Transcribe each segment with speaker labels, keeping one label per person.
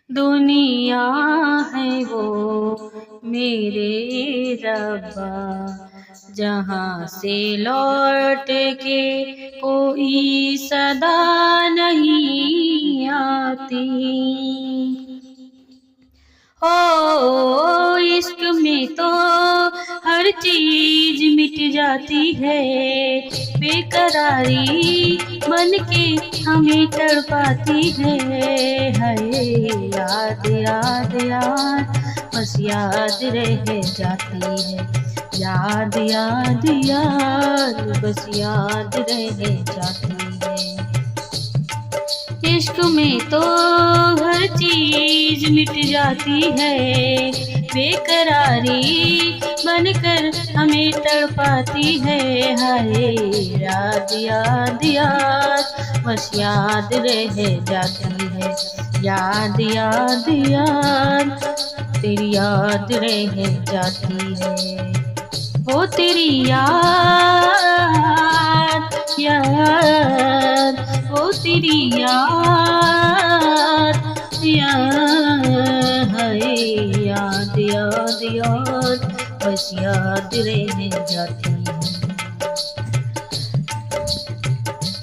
Speaker 1: दुनिया है वो मेरे रब्बा, जहाँ से लौट के कोई सदा नहीं आती। ओ इश्क में तो हर चीज मिट जाती है, बेकरारी बन के हमें तड़पाती है। हाय याद याद याद बस याद रह जाती है, याद याद याद बस याद रह जाती है। इश्क में तो हर चीज मिट जाती है, बेकरारी बनकर हमें तड़पाती है। हाय याद याद याद बस याद रह जाती है, याद याद याद तेरी याद रह जाती है। वो तेरी याद याद, वो तेरी याद याद, याद याद याद बस याद रह जाती है।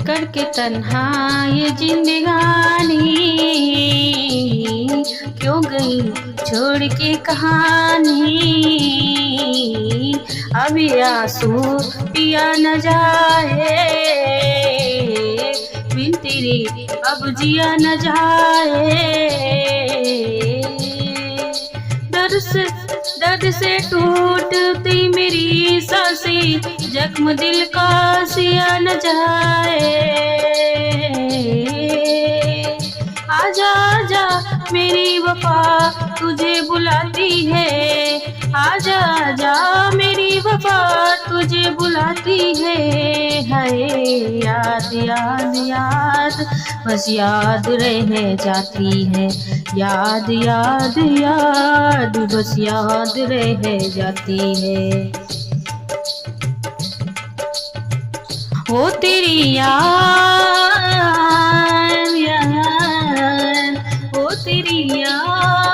Speaker 1: करके तन्हा ये जिंदगानी क्यों गई छोड़ के कहानी, अभी आंसू पिया न जाए बिन तेरे अब जिया न जाए। दर्द से टूटती मेरी सांसें, जख्म दिल का सिया न जाए। आजा आजा मेरी वफा तुझे बुलाती है, आजा आजा मेरी वफा तुझे बुलाती है। हाय याद याद याद बस याद रह जाती है, याद याद याद बस याद रह जाती है। वो तेरी याद याद, वो तेरी याद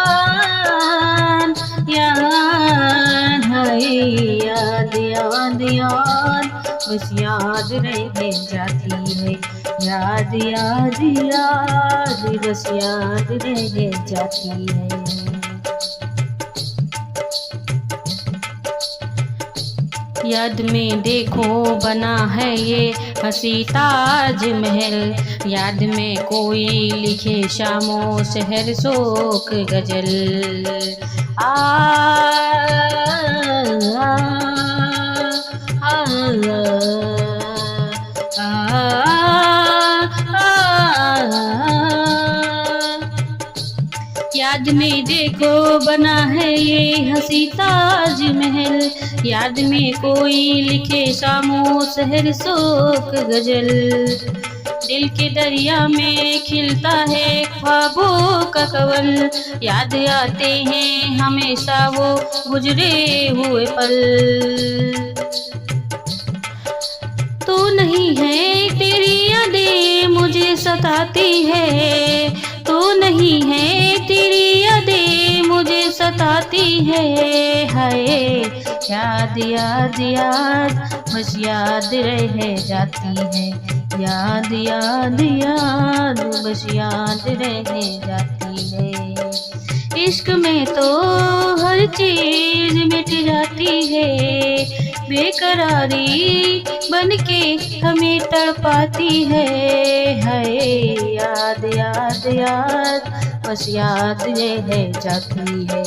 Speaker 1: याद, हाय याद याद याद बस याद रह जाती है, याद याद याद बस याद रह जाती है। याद में देखो बना है ये हंसी ताजमहल, याद में कोई लिखे शामो शहर शोक गजल। आ, आ, आ, याद में देखो बना है ये हंसी ताजमहल, याद में कोई लिखे शामो शहर शोक गजल। दिल के दरिया में खिलता है ख्वाबों का कंवल, याद आते हैं हमेशा वो गुजरे हुए पल। तू नहीं है तेरी यादें मुझे सताती है, तू नहीं है तेरी यादें मुझे सताती है। हाय याद याद याद बस याद रह जाती है, याद याद याद बस याद रह जाती है। इश्क में तो हर चीज मिट जाती है, बेकरारी बन के हमें तड़पाती है। हाय याद याद याद बस याद रह जाती है,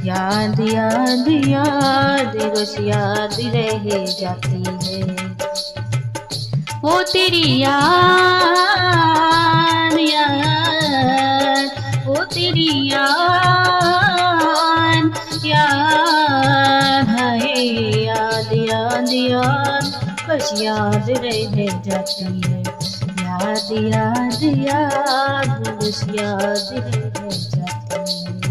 Speaker 1: याद याद याद बस याद रह जाती है। वो तेरी याद याद, वो तेरी याद याद, हाय याद याद याद बस याद रह जाती है, याद याद याद बस याद रह जाती है।